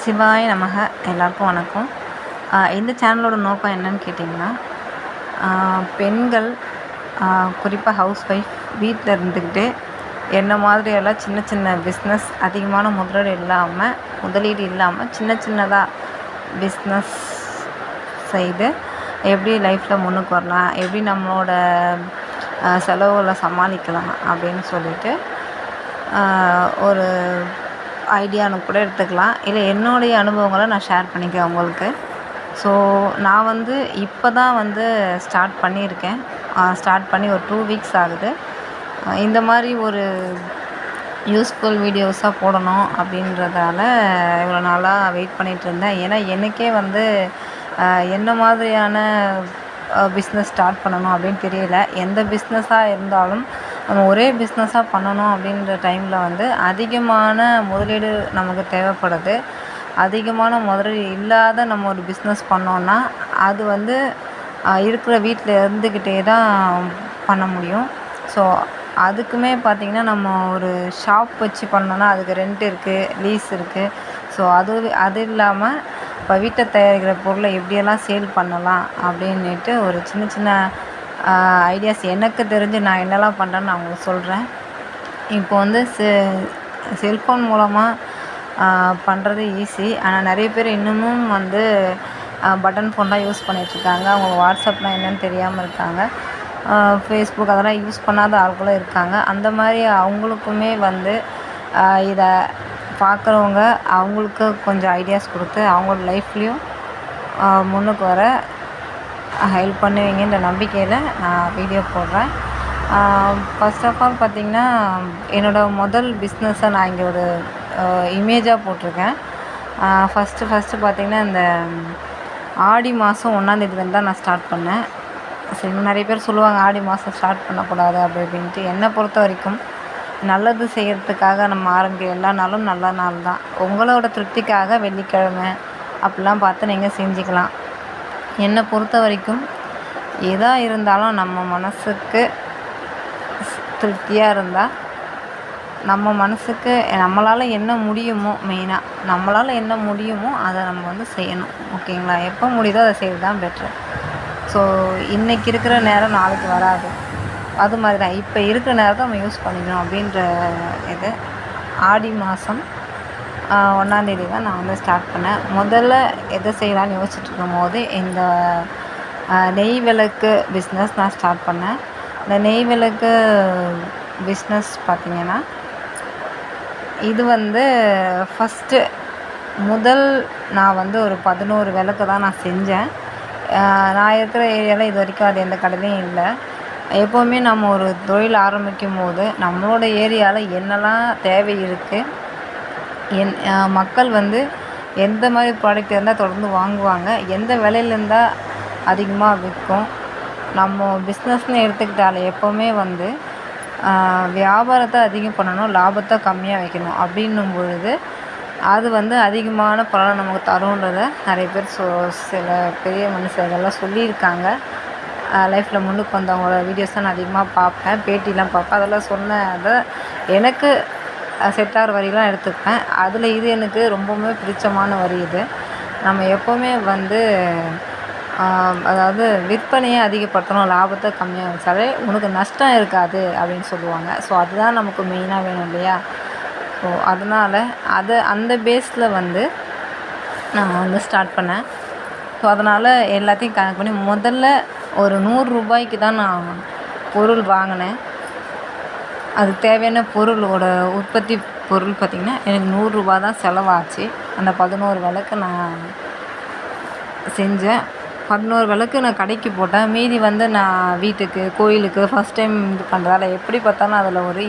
சிவாய நமக. எல்லாருக்கும் வணக்கம். இந்த சேனலோட நோக்கம் என்னன்னு கேட்டிங்கன்னா, பெண்கள் குறிப்பாக ஹவுஸ் ஒய்ஃப் வீட்டில் இருந்துக்கிட்டு என்ன மாதிரியெல்லாம் சின்ன சின்ன பிஸ்னஸ் அதிகமான முதலீடு இல்லாமல் சின்ன சின்னதாக பிஸ்னஸ் செய்து எப்படி லைஃப்பில் முன்னுக்கு வரலாம், எப்படி நம்மளோட செலவுகளை சமாளிக்கலாம் அப்படின்னு சொல்லிட்டு ஒரு ஐடியான்னு கூட எடுத்துக்கலாம். இல்லை என்னுடைய அனுபவங்களை நான் ஷேர் பண்ணிக்கிறேன் உங்களுக்கு. ஸோ நான் இப்போ தான் ஸ்டார்ட் பண்ணியிருக்கேன். ஸ்டார்ட் பண்ணி ஒரு 2 வீக்ஸ் ஆகுது. இந்த மாதிரி ஒரு யூஸ்ஃபுல் வீடியோஸாக போடணும் அப்படின்றதால இவ்வளோ நாளாக வெயிட் பண்ணிகிட்ருந்தேன். ஏன்னா எனக்கே என்ன மாதிரியான பிஸ்னஸ் ஸ்டார்ட் பண்ணணும் அப்படின்னு தெரியல. எந்த பிஸ்னஸாக இருந்தாலும் நம்ம ஒரே பிஸ்னஸாக பண்ணணும் அப்படின்ற டைமில் அதிகமான முதலீடு நமக்கு தேவைப்படுது. அதிகமான முதலீடு இல்லாத நம்ம ஒரு பிஸ்னஸ் பண்ணோன்னா அது இருக்கிற வீட்டில் இருந்துக்கிட்டே தான் பண்ண முடியும். ஸோ அதுக்குமே பார்த்திங்கன்னா நம்ம ஒரு ஷாப் வச்சு பண்ணோன்னா அதுக்கு ரெண்ட் இருக்குது, லீஸ் இருக்குது. ஸோ அது இல்லாமல் இப்போ வீட்டில் தயாரிக்கிற பொருளை எப்படியெல்லாம் சேல் பண்ணலாம் அப்படின்னுட்டு ஒரு சின்ன சின்ன ஐடியாஸ் எனக்கு தெரிஞ்சு நான் என்னெல்லாம் பண்ணுறேன்னு நான் உங்களுக்கு சொல்கிறேன். இப்போ செல்ஃபோன் மூலமாக பண்ணுறது ஈஸி. ஆனால் நிறைய பேர் இன்னமும் பட்டன் ஃபோன் தான் யூஸ் பண்ணிகிட்ருக்காங்க. அவங்க வாட்ஸ்அப்லாம் என்னென்னு தெரியாமல் இருக்காங்க. ஃபேஸ்புக் அதெல்லாம் யூஸ் பண்ணாத ஆட்களும் இருக்காங்க. அந்த மாதிரி அவங்களுக்குமே இதை பார்க்குறவங்க அவங்களுக்கு கொஞ்சம் ஐடியாஸ் கொடுத்து அவங்களோட லைஃப்லேயும் முன்னுக்கு வர ஹெல்ப் பண்ணுவீங்கன்ற நம்பிக்கையில் நான் வீடியோ போடுறேன். ஃபர்ஸ்ட் ஆஃப் ஆல் பார்த்திங்கன்னா, என்னோடய முதல் பிஸ்னஸை நான் இங்கே ஒரு இமேஜாக போட்டிருக்கேன். ஃபஸ்ட்டு பார்த்திங்கன்னா, இந்த ஆடி மாதம் 1ஆம் தேதியிலேருந்து தான் நான் ஸ்டார்ட் பண்ணேன். சரி, நிறைய பேர் சொல்லுவாங்க ஆடி மாதம் ஸ்டார்ட் பண்ணக்கூடாது அப்படி இப்படின்ட்டு. என்னை பொறுத்த வரைக்கும் நல்லது செய்கிறதுக்காக நம்ம ஆரம்பிக்கிற எல்லா நாளும் நல்ல நாள் தான். உங்களோட திருப்திக்காக வெள்ளிக்கிழமை அப்படிலாம் பார்த்து நீங்கள் செஞ்சுக்கலாம். என்னை பொறுத்த வரைக்கும் எதாக இருந்தாலும் நம்ம மனதுக்கு திருப்தியாக இருந்தால், நம்ம மனதுக்கு நம்மளால் என்ன முடியுமோ, மெயினாக நம்மளால் என்ன முடியுமோ அதை நம்ம செய்யணும். ஓகேங்களா? எப்போ முடியுதோ அதை செய்கிறது தான் பெட்ரு. ஸோ இன்றைக்கி இருக்கிற நேரம் நாளைக்கு வராது. அது மாதிரி தான் இப்போ இருக்கிற நேரத்தை நம்ம யூஸ் பண்ணிக்கணும் அப்படின்ற இது. ஆடி மாதம் 1ஆம் தேதி தான் நான் ஸ்டார்ட் பண்ணேன். முதல்ல எதை செய்யலான்னு யோசிச்சுட்ருக்கும் போது இந்த நெய் விளக்கு பிஸ்னஸ் நான் ஸ்டார்ட் பண்ணேன். இந்த நெய் விளக்கு பிஸ்னஸ் பார்த்திங்கன்னா, இது ஃபஸ்ட்டு நான் ஒரு 11 விளக்கு தான் நான் செஞ்சேன். நான் இருக்கிற ஏரியாவில் இது வரைக்கும் அது எந்த கடையிலையும் இல்லை. எப்போவுமே நம்ம ஒரு தொழில் ஆரம்பிக்கும் போது நம்மளோட ஏரியாவில் என்னெல்லாம் தேவை இருக்குது, மக்கள் எந்த மாதிரி ப்ராடக்ட் இருந்தால் தொடர்ந்து வாங்குவாங்க, எந்த விலையில இருந்தால் அதிகமாக விற்கும். நம்ம பிஸ்னஸ்ன்னு எடுத்துக்கிட்டாலே எப்போவுமே வியாபாரத்தை அதிகம் பண்ணணும், லாபத்தை கம்மியாக வைக்கணும். அப்படின்னும் பொழுது அது அதிகமான பலனை நமக்கு தருன்றதை நிறைய பேர் சில பெரிய மனுஷர்கள்லாம் சொல்லியிருக்காங்க. லைஃப்பில் முன்னுக்கு வந்தவங்களோட வீடியோஸ் தான் நான் அதிகமாக பார்ப்பேன், பேட்டிலாம் பார்ப்பேன். அதெல்லாம் அதை எனக்கு செட் ஆகிற வரிலாம் எடுத்துப்பேன். அதில் இது எனக்கு ரொம்பவுமே பிடிச்சமான வரி இது. நம்ம எப்போவுமே அதாவது விற்பனையை அதிகப்படுத்தணும், லாபத்தை கம்மியாக வச்சாலே உனக்கு நஷ்டம் இருக்காது அப்படின்னு சொல்லுவாங்க. ஸோ அதுதான் நமக்கு மெயினாக வேணும் இல்லையா? ஸோ அதனால் அந்த பேஸில் நான் ஸ்டார்ட் பண்ணேன். ஸோ அதனால் எல்லாத்தையும் கணக்கு பண்ணி முதல்ல ஒரு 100 ரூபாய்க்கு தான் நான் பொருள் வாங்கினேன். அதுக்கு தேவையான பொருளோட உற்பத்தி பொருள் பார்த்திங்கன்னா எனக்கு 100 ரூபா தான் செலவாச்சு. அந்த 11 விளக்கு நான் செஞ்சேன். 11 விளக்கு நான் கடைக்கு போட்டேன். மீதி நான் வீட்டுக்கு, கோயிலுக்கு ஃபஸ்ட் டைம் இது பண்ணுறதால எப்படி பார்த்தாலும் அதில் ஒரு